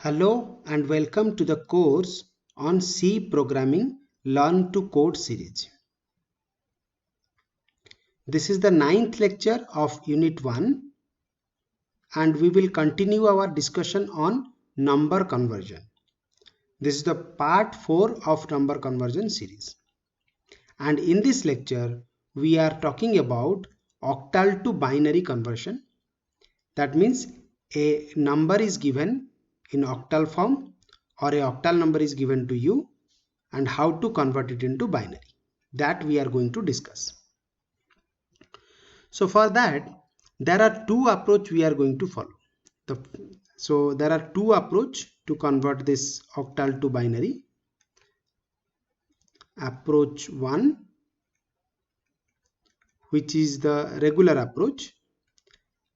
Hello and welcome to the course on C Programming Learn to Code series. This is the 9th lecture of Unit 1 and we will continue our discussion on number conversion. This is the part 4 of number conversion series. And in this lecture, we are talking about octal to binary conversion. That means a number is given in octal form or a octal number is given to you and how to convert it into binary. That we are going to discuss. So for that, there are two approaches we are going to follow. So there are two approaches to convert this octal to binary. Approach 1, which is the regular approach,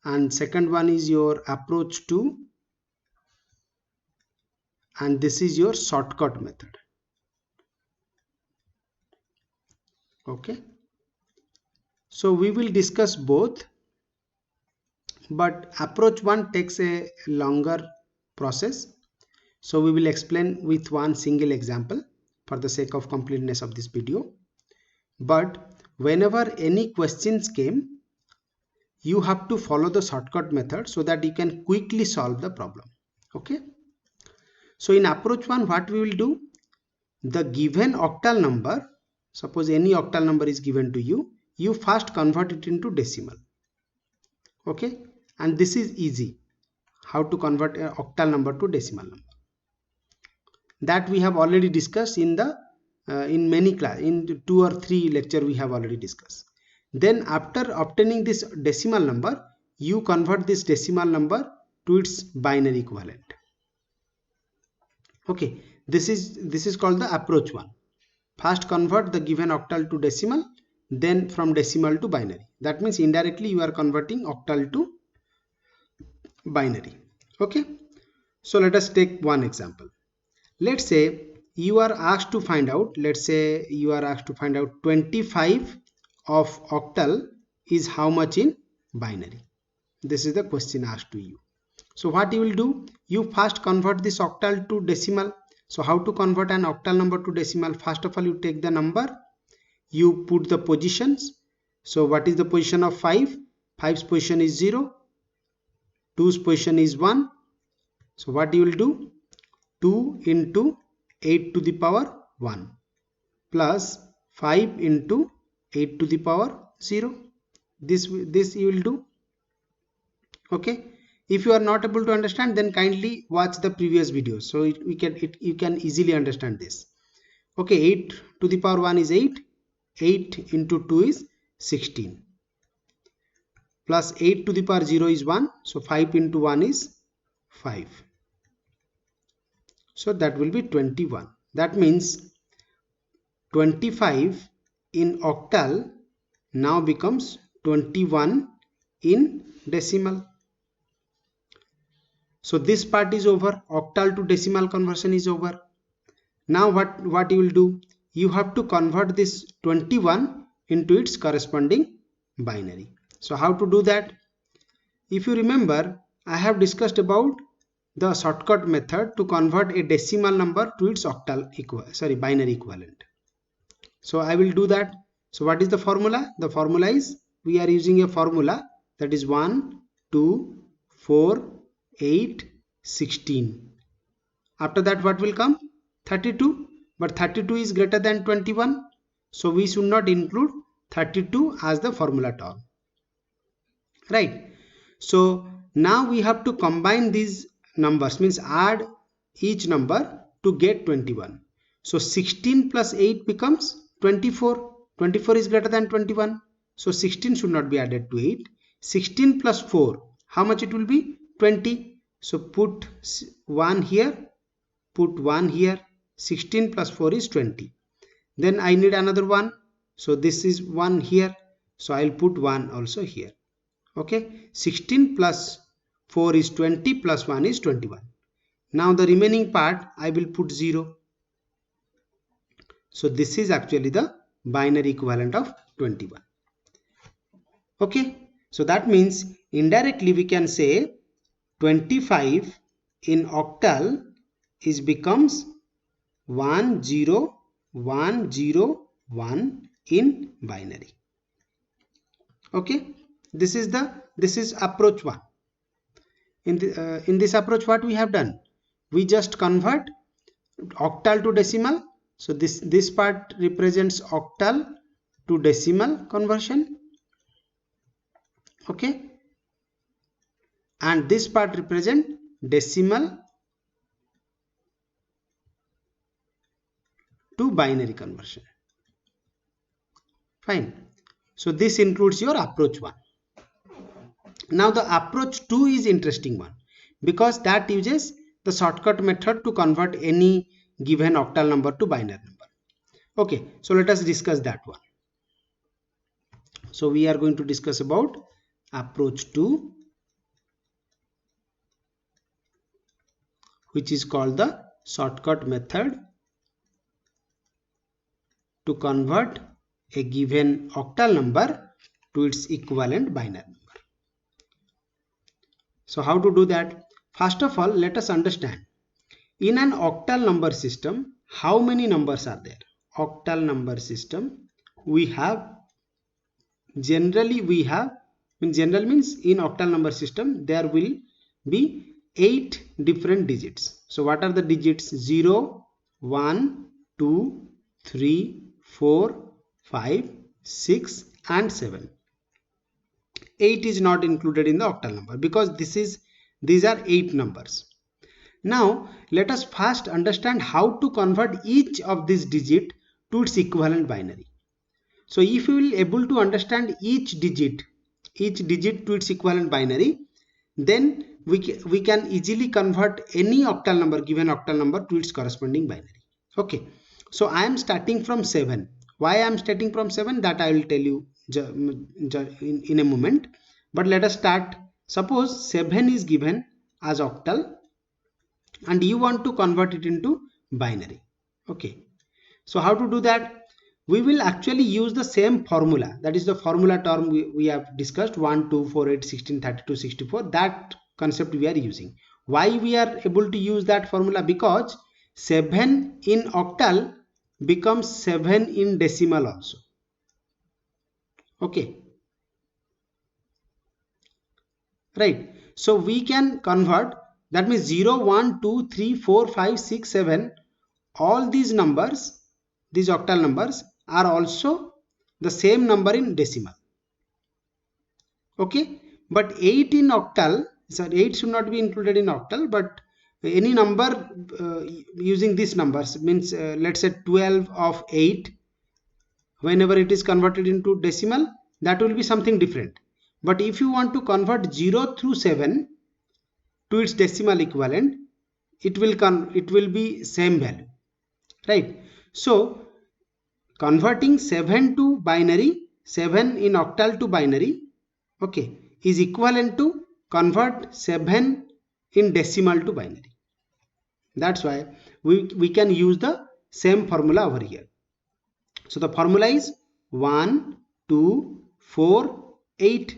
and second one is your approach 2, and this is your shortcut method. Okay, so we will discuss both, but approach 1 takes a longer process, so we will explain with one single example for the sake of completeness of this video. But whenever any questions came, you have to follow the shortcut method so that you can quickly solve the problem. Okay, so in approach 1, what we will do, the given octal number, suppose any octal number is given to you, you first convert it into decimal. Okay, and this is easy, how to convert an octal number to decimal number. That we have already discussed in the in many class, in 2 or 3 lecture we have already discussed. Then after obtaining this decimal number, you convert this decimal number to its binary equivalent. Okay, this is called the approach 1. First convert the given octal to decimal, then from decimal to binary. That means indirectly you are converting octal to binary. Okay, so let us take one example. Let's say you are asked to find out, 25 of octal is how much in binary. This is the question asked to you. So what you will do, you first convert this octal to decimal. So how to convert an octal number to decimal? First of all, you take the number, you put the positions. So what is the position of 5? 5's position is 0, 2's position is 1. So what you will do, 2 into 8 to the power 1 plus 5 into 8 to the power 0. This you will do. Okay, if you are not able to understand, then kindly watch the previous videos, so you can easily understand this. Okay, 8 to the power 1 is 8, 8 into 2 is 16, plus 8 to the power 0 is 1, so 5 into 1 is 5. So that will be 21. That means 25 in octal now becomes 21 in decimal. So this part is over. Octal to decimal conversion is over. Now what you will do? You have to convert this 21 into its corresponding binary. So how to do that? If you remember, I have discussed about the shortcut method to convert a decimal number to its binary equivalent. So I will do that. So what is the formula? The formula is, we are using a formula that is 1, 2, 4, 8, 16. After that what will come? 32. But 32 is greater than 21. So we should not include 32 as the formula term. Right. So now we have to combine these numbers, means add each number to get 21. So 16 plus 8 becomes 24. 24 is greater than 21. So 16 should not be added to 8. 16 plus 4, how much it will be? 20. So put 1 here, put 1 here. 16 plus 4 is 20. Then I need another one. So this is 1 here. So I'll put 1 also here. Okay, 16 plus 4 is 20 plus 1 is 21. Now the remaining part I will put 0. So this is actually the binary equivalent of 21. Okay, so that means indirectly we can say 25 in octal is becomes 1 0 1 0 1 in binary. Okay, this is approach 1. In this approach, what we have done, we just convert octal to decimal. So this part represents octal to decimal conversion. Okay, and this part represent decimal to binary conversion. Fine. So this includes your approach 1. Now the approach 2 is interesting one, because that uses the shortcut method to convert any given octal number to binary number. Okay, so let us discuss that one. So we are going to discuss about approach 2, which is called the shortcut method to convert a given octal number to its equivalent binary number. So how to do that? First of all, let us understand, in an octal number system, how many numbers are there? Octal number system, we have, generally we have, in general means in octal number system there will be 8 different digits. So what are the digits? 0, 1, 2, 3, 4, 5, 6 and 7. 8 is not included in the octal number because these are 8 numbers. Now let us first understand how to convert each of these digit to its equivalent binary. So if you will able to understand each digit to its equivalent binary, then we can easily convert any octal number, given octal number, to its corresponding binary. Okay, so I am starting from 7. Why I am starting from 7, that I will tell you in a moment. But let us start. Suppose 7 is given as octal and you want to convert it into binary. Okay, so how to do that? We will actually use the same formula, that is the formula term we have discussed, 1 2 4 8 16 32 64. That concept we are using. Why we are able to use that formula? Because 7 in octal becomes 7 in decimal also. Okay, right? So we can convert, that means 0 1 2 3 4 5 6 7, all these numbers, these octal numbers are also the same number in decimal. Okay, but 8 in octal, so 8 should not be included in octal, but any number using these numbers means let's say 12 of 8, whenever it is converted into decimal, that will be something different. But if you want to convert 0 through 7 to its decimal equivalent, it will be same value, right? So converting 7 to binary, 7 in octal to binary, okay, is equivalent to convert 7 in decimal to binary. That's why we can use the same formula over here. So the formula is 1 2 4 8.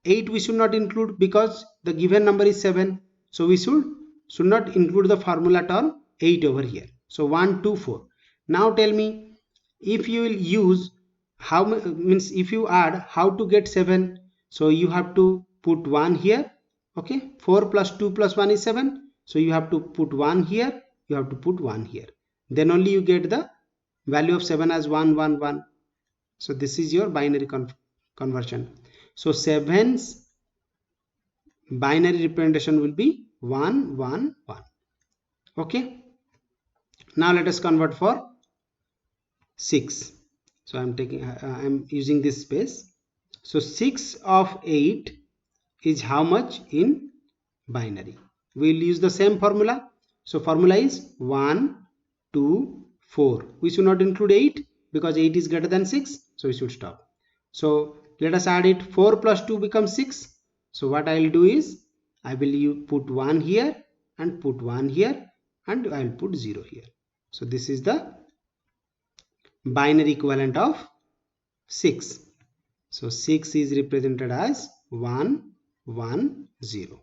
8 we should not include because the given number is 7, so we should not include the formula term 8 over here. So 1 2 4. Now tell me, if you will use how means if you add how to get 7, so you have to put 1 here. Okay, 4 plus 2 plus 1 is 7, so you have to put 1 here, you have to put 1 here, then only you get the value of 7 as 1 1 1. So this is your binary conversion. So 7's binary representation will be 1 1 1. Okay, now let us convert for 6. So I am using this space. So 6 of 8 is how much in binary? We will use the same formula. So formula is 1 2 4. We should not include 8 because 8 is greater than 6, so we should stop. So let us add it. 4 plus 2 becomes 6. So what I will do is I will put 1 here and put 1 here and I will put 0 here. So this is the binary equivalent of 6. So 6 is represented as 1 1 0.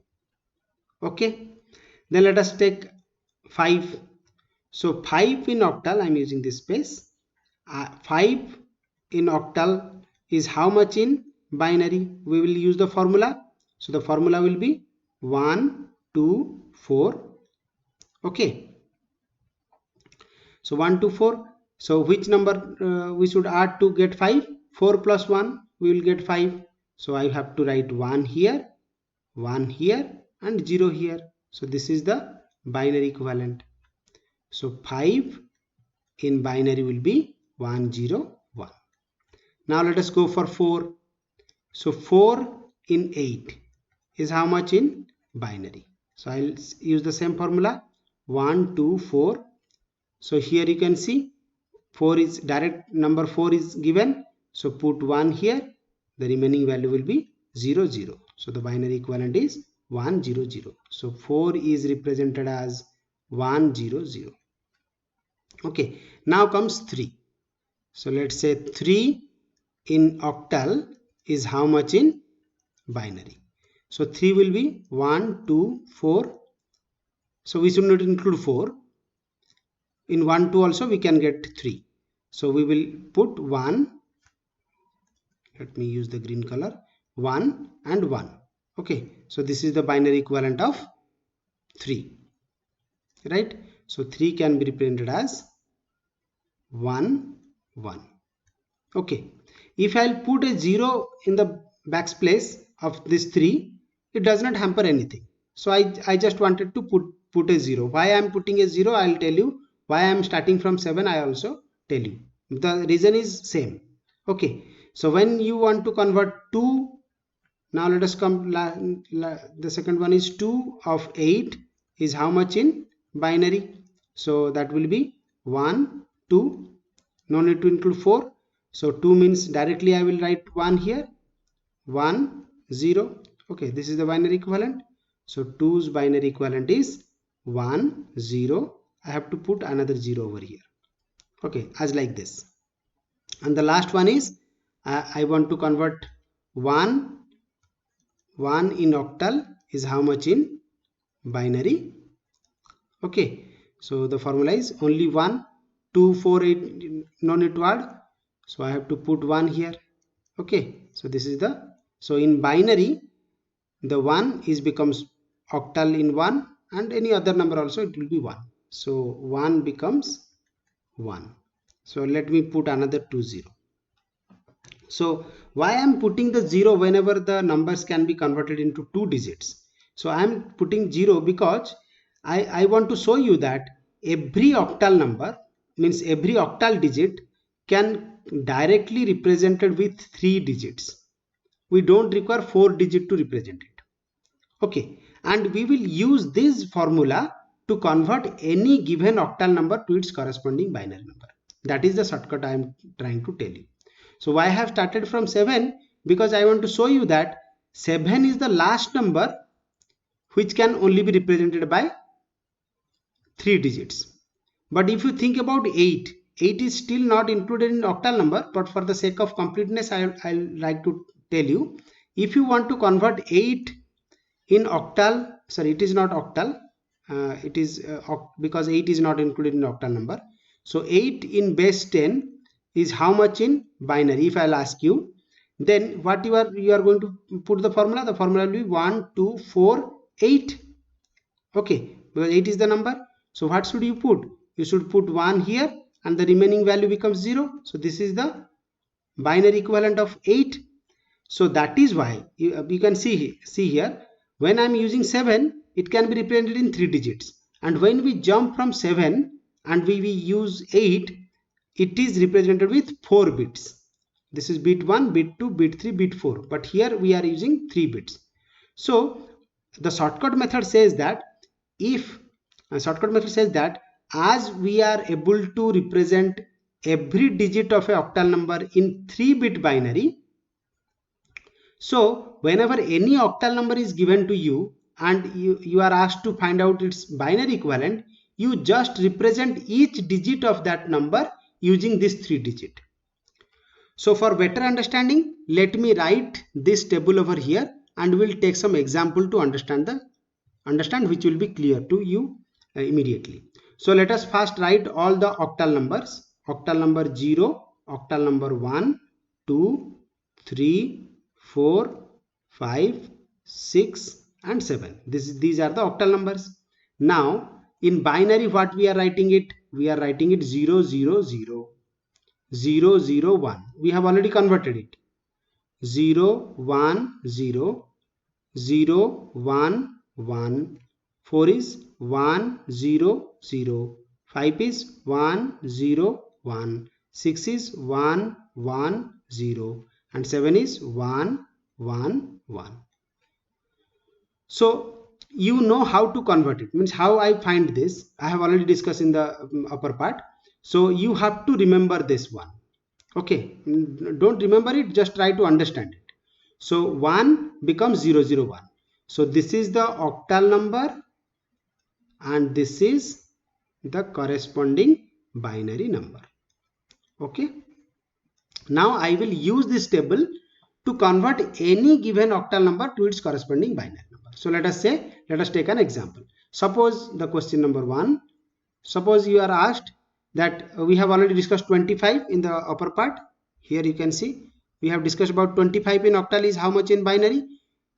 Okay, Then let us take 5. So 5 in octal, I am using this space. 5 in octal is how much in binary? We will use the formula. So the formula will be 1, 2, 4. Okay. So 1, 2, 4. So which number we should add to get 5? 4 plus 1, we will get 5. So I have to write 1 here, and 0 here. So this is the binary equivalent. So 5 in binary will be 1, 0, 1. Now let us go for 4. So 4 in 8 is how much in binary? So I'll use the same formula, 1, 2, 4. So here you can see 4 is direct number, 4 is given. So put 1 here, the remaining value will be 0, 0. So the binary equivalent is 1, 0, 0. So 4 is represented as 1, 0, 0. Okay, now comes 3. So let's say 3 in octal is how much in binary? So 3 will be 1, 2, 4. So we should not include 4. In 1, 2 also we can get 3. So we will put 1. Let me use the green color. 1 and 1. Okay. So this is the binary equivalent of 3. Right. So 3 can be represented as 1, 1. Okay. If I'll put a 0 in the backspace of this 3, it does not hamper anything. So I just wanted to put a 0. Why I am putting a 0, I'll tell you. Why I am starting from 7, I also tell you. The reason is same. Okay. So when you want to convert 2, now let us come, the second one is 2 of 8 is how much in binary? So that will be 1, 2, no need to include 4. So 2 means directly I will write 1 here, 1, 0. Okay, this is the binary equivalent. So 2's binary equivalent is 1, 0. I have to put another 0 over here. Okay, as like this. And the last one is I want to convert 1 in octal is how much in binary? Okay, so the formula is only 1, 2, 4, 8, no need to add. So I have to put 1 here. Okay, so this is the, so in binary, the 1 is becomes octal in 1, and any other number also it will be 1. So 1 becomes 1. So let me put another 2, 0. So why I am putting the 0 whenever the numbers can be converted into 2 digits? So I am putting 0 because I want to show you that every octal number, means every octal digit, can directly represented with 3 digits. We don't require 4 digit to represent it. Okay, and we will use this formula to convert any given octal number to its corresponding binary number. That is the shortcut I am trying to tell you. So why I have started from 7? Because I want to show you that 7 is the last number which can only be represented by 3 digits. But if you think about 8 is still not included in octal number, but for the sake of completeness I'll like to tell you, if you want to convert 8 in octal, sorry, it is not octal, it is because 8 is not included in octal number. So 8 in base 10 is how much in binary? If I'll ask you, then what you are going to put the formula? The formula will be 1, 2, 4, 8. Okay, because 8 is the number. So what should you put? You should put 1 here, and the remaining value becomes 0. So this is the binary equivalent of 8. So that is why you can see here, when I am using 7, it can be represented in 3 digits. And when we jump from 7 and we use 8, it is represented with 4 bits. This is bit 1, bit 2, bit 3, bit 4. But here we are using 3 bits. So the shortcut method says that as we are able to represent every digit of a octal number in 3-bit binary, so whenever any octal number is given to you and you are asked to find out its binary equivalent, you just represent each digit of that number using this 3 digit. So for better understanding, let me write this table over here and we'll take some example to understand understand, which will be clear to you immediately. So let us first write all the octal numbers. Octal number 0, octal number 1, 2, 3, 4, 5, 6 and 7. These are the octal numbers. Now in binary, what we are writing it? We are writing it 0, 0, 0, 0, 0, 1. We have already converted it. 0, 1, 0, 0, 1, 1, 4 is 1, 0, 0, 5 is 1, 0, 1, 6 is 1, 1, 0 and 7 is 1, 1, 1. So you know how to convert it, means how I find this I have already discussed in the upper part. So you have to remember this one. Okay, don't remember it, just try to understand it. So 1 becomes 0, 0, 1. So this is the octal number and this is the corresponding binary number. Okay, now I will use this table to convert any given octal number to its corresponding binary number. So let us take an example. Suppose the question number 1, suppose you are asked that we have already discussed 25 in the upper part. Here you can see we have discussed about 25 in octal is how much in binary.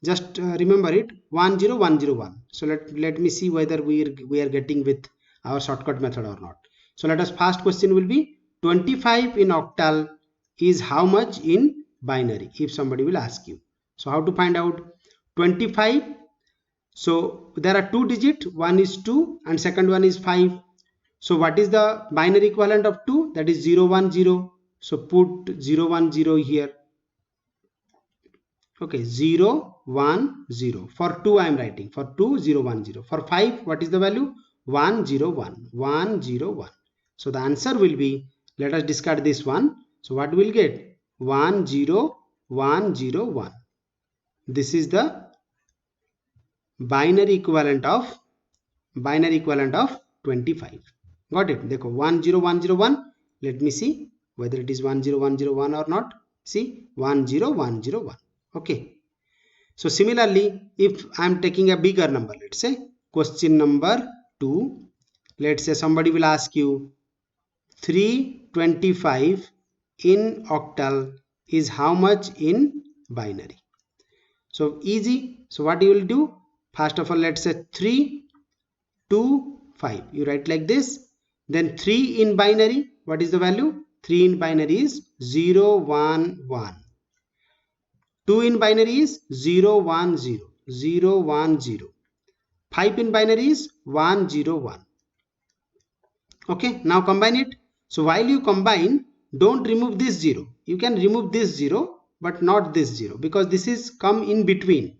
Just remember it, 10101. So let me see whether we are getting with our shortcut method or not. So let us first question will be 25 in octal is how much in binary, if somebody will ask you. So how to find out 25? So there are two digits, one is 2 and second one is 5. So what is the binary equivalent of 2? That is 0, 1, 0. So put 0, 1, 0 here. Okay, 0, 1, 0. For 2 I am writing. For 2, 0, 1, 0. For 5, what is the value? 1, 0, 1. 1, 0, 1. So the answer will be, let us discard this one. So what we will get? 1, 0, 1, 0, 1. This is the binary equivalent of 25. Got it? Dekho 1, 0, 1, 0, 1. Let me see whether it is 1, 0, 1, 0, 1 or not. See, 1, 0, 1, 0, 1. Okay. So similarly, if I am taking a bigger number, let's say question number 2, let's say somebody will ask you 325 in octal is how much in binary. So easy. So what you will do? First of all, let's say 3, 2, 5. You write like this. Then 3 in binary. What is the value? 3 in binary is 0, 1, 1. 2 in binary is 0, 1, 0. 0, 1, 0. 5 in binary is 1, 0, 1. Okay, now combine it. So while you combine, don't remove this 0. You can remove this 0 but not this 0 because this is come in between.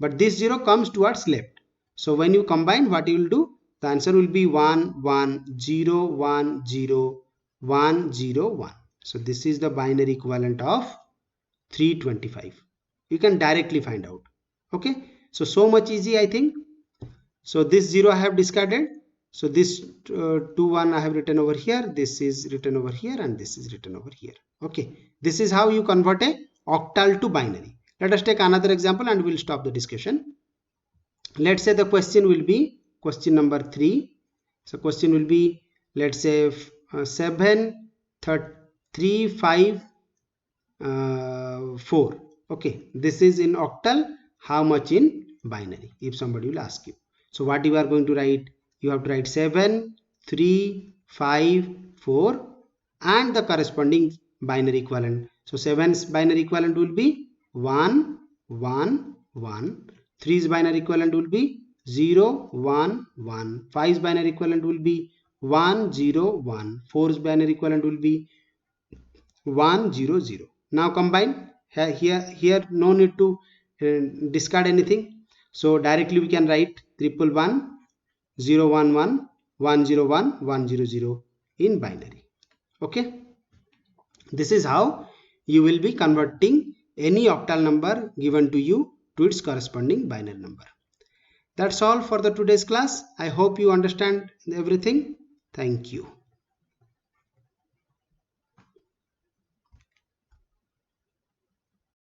But this 0 comes towards left. So when you combine, what you will do? The answer will be 1, 1, 0, 1, 0, 1, 0, 1. So this is the binary equivalent of 325. You can directly find out. Okay, so much easy, I think. So this 0 I have discarded. So this 2, 1 I have written over here. This is written over here and this is written over here. Okay, this is how you convert a octal to binary. Let us take another example and we'll stop the discussion. Let's say the question will be question number 3. So question will be, let's say 7, 3, 5, 4. Okay, this is in octal, how much in binary, if somebody will ask you. So what you are going to write? You have to write 7, 3, 5, 4 and the corresponding binary equivalent. So 7's binary equivalent will be 1, 1, 1. 3's binary equivalent will be 0, 1, 1. 5's binary equivalent will be 1, 0, 1. 4's binary equivalent will be 1, 0, 0. Now combine. Here no need to discard anything. So directly we can write 111, 011, 101, 100 in binary. Okay. This is how you will be converting any octal number given to you to its corresponding binary number. That's all for the today's class. I hope you understand everything. Thank you.